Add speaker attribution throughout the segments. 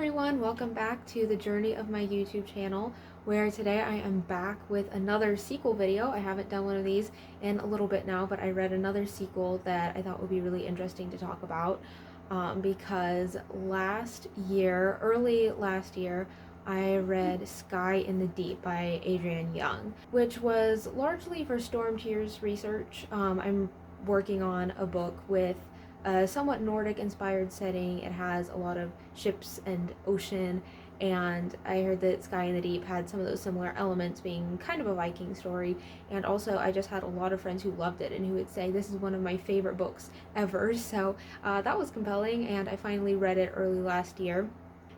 Speaker 1: everyone, welcome back to the journey of my YouTube channel, where today I am back with another sequel video. I haven't done one of these in a little bit now, but I read another sequel that I thought would be really interesting to talk about because early last year, I read Sky in the Deep by Adrienne Young, which was largely for Storm Tears research. I'm working on a book with a somewhat Nordic inspired setting. It has a lot of ships and ocean, and I heard that Sky in the Deep had some of those similar elements, being kind of a Viking story. And also, I just had a lot of friends who loved it and who would say this is one of my favorite books ever. So that was compelling, and I finally read it early last year.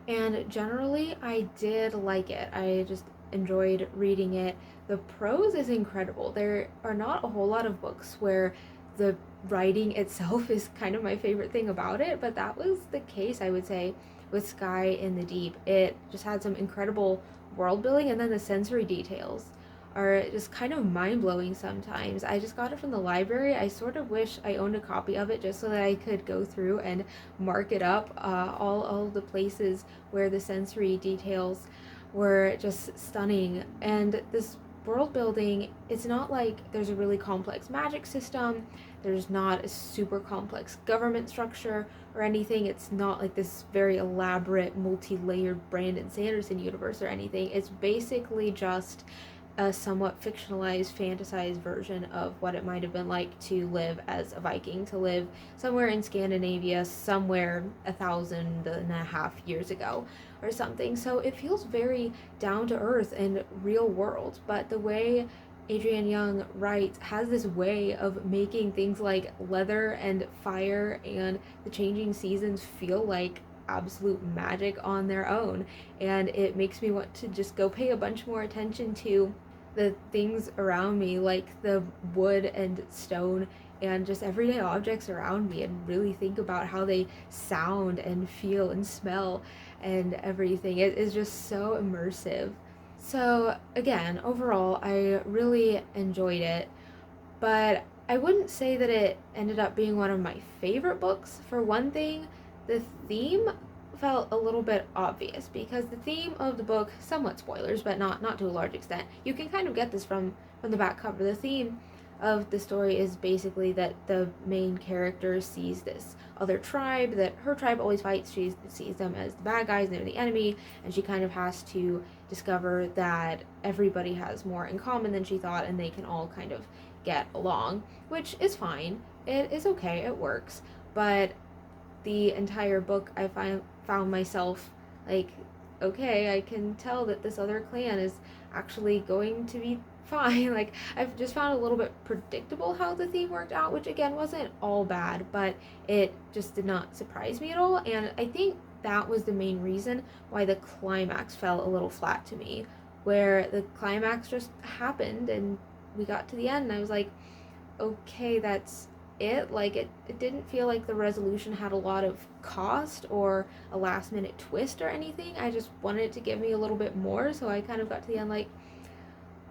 Speaker 1: And generally, I did like it. I just enjoyed reading it. The prose is incredible. There are not a whole lot of books where the writing itself is kind of my favorite thing about it, but that was the case, I would say, with Sky in the Deep. It just had some incredible world building, and then the sensory details are just kind of mind-blowing sometimes. I just got it from the library. I sort of wish I owned a copy of it just so that I could go through and mark it up, all the places where the sensory details were just stunning. And this world building, it's not like there's a really complex magic system, there's not a super complex government structure or anything. It's not like this very elaborate multi-layered Brandon Sanderson universe or anything. It's basically just a somewhat fictionalized, fantasized version of what it might have been like to live as a Viking, to live somewhere in Scandinavia, somewhere 1,500 years ago or something. So it feels very down to earth and real world, but the way Adrienne Young writes has this way of making things like leather and fire and the changing seasons feel like absolute magic on their own, and it makes me want to just go pay a bunch more attention to the things around me, like the wood and stone and just everyday objects around me, and really think about how they sound and feel and smell and everything. It is just so immersive. So again, overall, I really enjoyed it, but I wouldn't say that it ended up being one of my favorite books. For one thing, the theme felt a little bit obvious, because the theme of the book, somewhat spoilers, but not to a large extent, you can kind of get this from the back cover. The theme of the story is basically that the main character sees this other tribe that her tribe always fights. She sees them as the bad guys and they're the enemy, and she kind of has to discover that everybody has more in common than she thought, and they can all kind of get along, which is fine. It is okay, it works. But the entire book, I found myself like, okay, I can tell that this other clan is actually going to be fine. Like, I've just found a little bit predictable how the theme worked out, which again wasn't all bad, but it just did not surprise me at all. And I think that was the main reason why the climax fell a little flat to me, where the climax just happened and we got to the end and I was like, okay, that's it. Like, it didn't feel like the resolution had a lot of cost or a last minute twist or anything. I just wanted it to give me a little bit more, so I kind of got to the end like,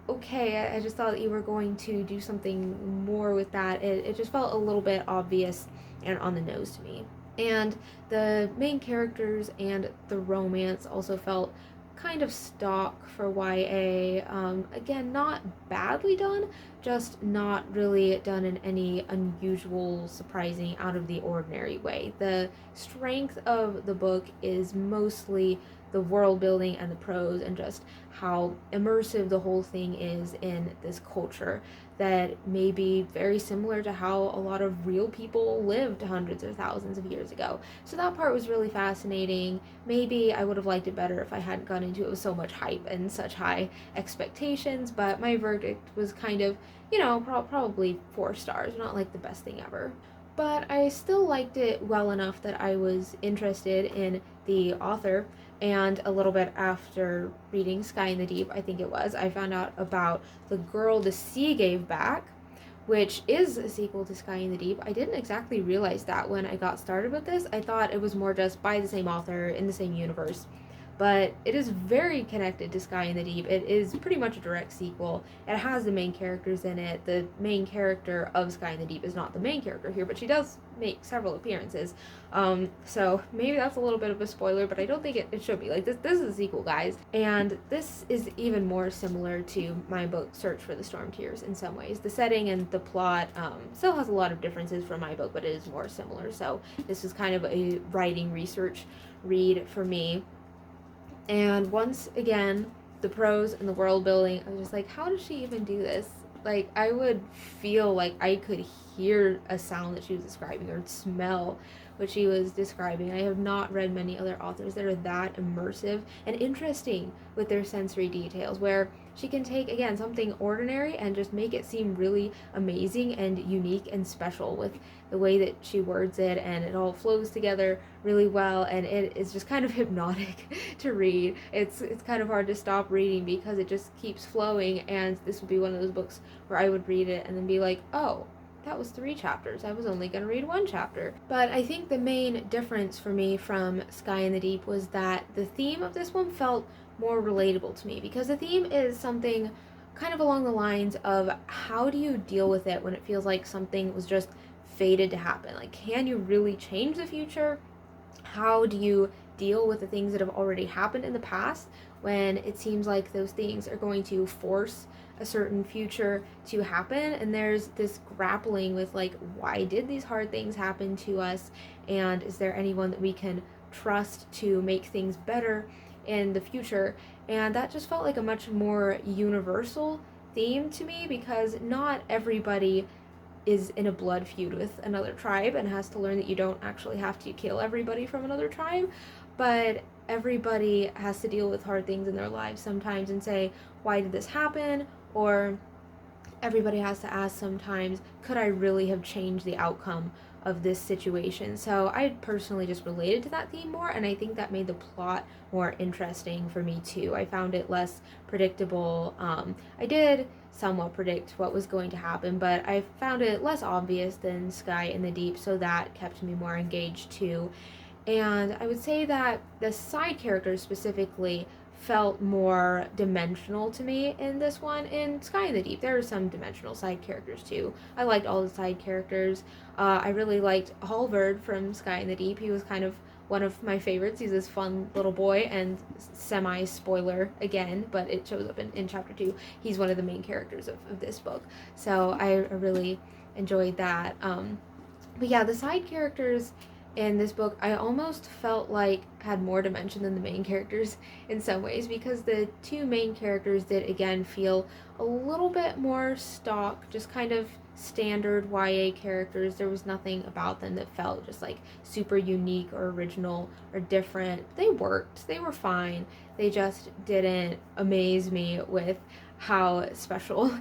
Speaker 1: okay, I just thought that you were going to do something more with that. It just felt a little bit obvious and on the nose to me. And the main characters and the romance also felt kind of stock for YA. Again, not badly done, just not really done in any unusual, surprising, out of the ordinary way. The strength of the book is mostly the world building and the prose, and just how immersive the whole thing is in this culture that may be very similar to how a lot of real people lived hundreds or thousands of years ago. So that part was really fascinating. Maybe I would have liked it better if I hadn't gone into it with so much hype and such high expectations, but my verdict was kind of, probably 4 stars, not like the best thing ever. But I still liked it well enough that I was interested in the author, and a little bit after reading Sky in the Deep, I think it was, I found out about The Girl the Sea Gave Back, which is a sequel to Sky in the Deep. I didn't exactly realize that when I got started with this. I thought it was more just by the same author in the same universe. but it is very connected to Sky in the Deep. It is pretty much a direct sequel. It has the main characters in it. The main character of Sky in the Deep is not the main character here, but she does make several appearances. So maybe that's a little bit of a spoiler, but I don't think it should be. Like, this is a sequel, guys. And this is even more similar to my book, Search for the Storm Tears, in some ways. The setting and the plot still has a lot of differences from my book, but it is more similar. So this is kind of a writing research read for me. And once again, the prose and the world building, I was just like, how does she even do this? Like, I would feel like I could hear a sound that she was describing or smell what she was describing. I have not read many other authors that are that immersive and interesting with their sensory details, where she can take, again, something ordinary and just make it seem really amazing and unique and special with the way that she words it, and it all flows together really well, and it is just kind of hypnotic to read. It's kind of hard to stop reading because it just keeps flowing, and this would be one of those books where I would read it and then be like, oh, that was 3 chapters. I was only going to read 1 chapter. But I think the main difference for me from Sky in the Deep was that the theme of this one felt more relatable to me, because the theme is something kind of along the lines of, how do you deal with it when it feels like something was just fated to happen? Like, can you really change the future? How do you deal with the things that have already happened in the past when it seems like those things are going to force a certain future to happen? And there's this grappling with, like, why did these hard things happen to us, and is there anyone that we can trust to make things better in the future? And that just felt like a much more universal theme to me, because not everybody is in a blood feud with another tribe and has to learn that you don't actually have to kill everybody from another tribe, but everybody has to deal with hard things in their lives sometimes and say, why did this happen? Or everybody has to ask sometimes, could I really have changed the outcome of this situation? So I personally just related to that theme more, and I think that made the plot more interesting for me too. I found it less predictable. I did somewhat predict what was going to happen, but I found it less obvious than Sky in the Deep, so that kept me more engaged too. And I would say that the side characters specifically felt more dimensional to me in this one. In Sky in the Deep, there are some dimensional side characters too. I liked all the side characters. I really liked Halvard from Sky in the Deep. He was kind of one of my favorites. He's this fun little boy, and semi-spoiler again, but it shows up in chapter 2. He's one of the main characters of this book. So I really enjoyed that. But yeah, the side characters in this book, I almost felt like had more dimension than the main characters in some ways, because the 2 main characters did again feel a little bit more stock, just kind of standard YA characters. There was nothing about them that felt just like super unique or original or different. They worked, they were fine, they just didn't amaze me with how special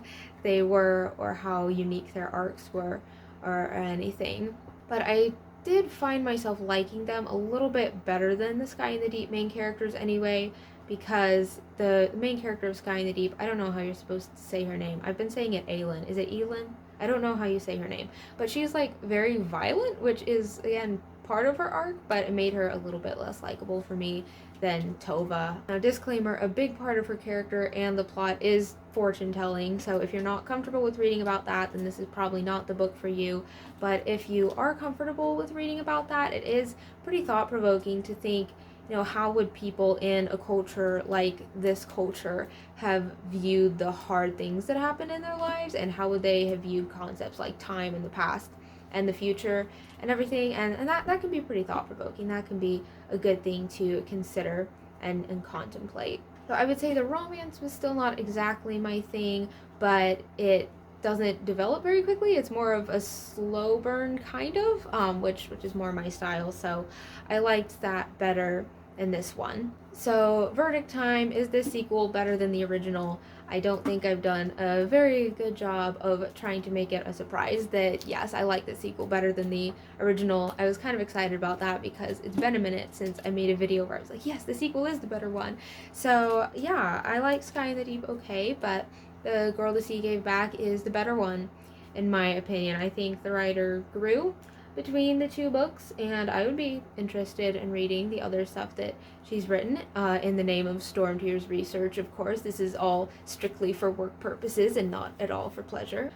Speaker 1: they were or how unique their arcs were or anything. But I did find myself liking them a little bit better than the Sky in the Deep main characters anyway, because the main character of Sky in the Deep, I don't know how you're supposed to say her name. I've been saying it Aelin. Is it Elin? I don't know how you say her name. But she's like very violent, which is, again, part of her arc, but it made her a little bit less likable for me than Tova. Now, disclaimer, a big part of her character and the plot is fortune telling, so if you're not comfortable with reading about that, then this is probably not the book for you. But if you are comfortable with reading about that, it is pretty thought-provoking to think, you know, how would people in a culture like this culture have viewed the hard things that happen in their lives, and how would they have viewed concepts like time in the past and the future and everything, and that can be pretty thought-provoking. That can be a good thing to consider and contemplate. So I would say the romance was still not exactly my thing, but it doesn't develop very quickly. It's more of a slow burn kind of, which is more my style, so I liked that better in this one. So verdict time, is this sequel better than the original? I don't think I've done a very good job of trying to make it a surprise that yes, I like the sequel better than the original. I was kind of excited about that because it's been a minute since I made a video where I was like, yes, the sequel is the better one. So yeah, I like Sky in the Deep okay, but The Girl the Sea Gave Back is the better one in my opinion. I think the writer grew between the two books, and I would be interested in reading the other stuff that she's written in the name of Storm Tears research. Of course, this is all strictly for work purposes and not at all for pleasure.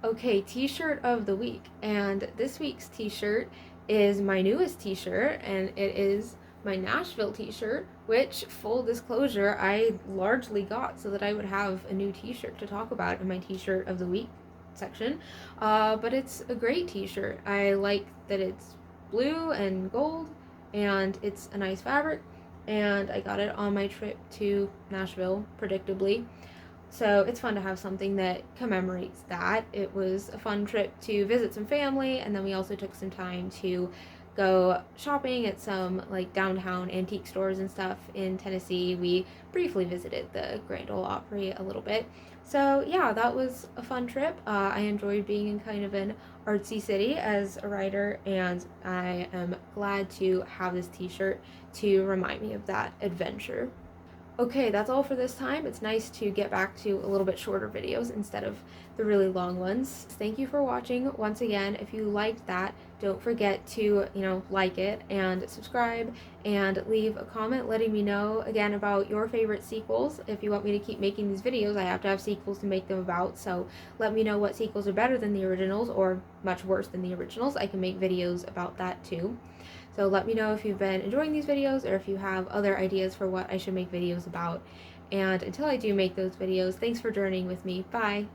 Speaker 1: Okay, t-shirt of the week. And this week's t-shirt is my newest t-shirt, and it is my Nashville t-shirt, which, full disclosure, I largely got so that I would have a new t-shirt to talk about in my t-shirt of the week section. But it's a great t-shirt. I like that it's blue and gold, and it's a nice fabric, and I got it on my trip to Nashville, predictably. So it's fun to have something that commemorates that. It was a fun trip to visit some family, and then we also took some time to go shopping at some like downtown antique stores and stuff in Tennessee. We briefly visited the Grand Ole Opry a little bit. So yeah, that was a fun trip. I enjoyed being in kind of an artsy city as a writer, and I am glad to have this t-shirt to remind me of that adventure. Okay, that's all for this time. It's nice to get back to a little bit shorter videos instead of the really long ones. Thank you for watching. Once again, if you liked that, don't forget to, like it and subscribe and leave a comment letting me know again about your favorite sequels. If you want me to keep making these videos, I have to have sequels to make them about, so let me know what sequels are better than the originals or much worse than the originals. I can make videos about that too. So let me know if you've been enjoying these videos or if you have other ideas for what I should make videos about. And until I do make those videos, thanks for journeying with me. Bye!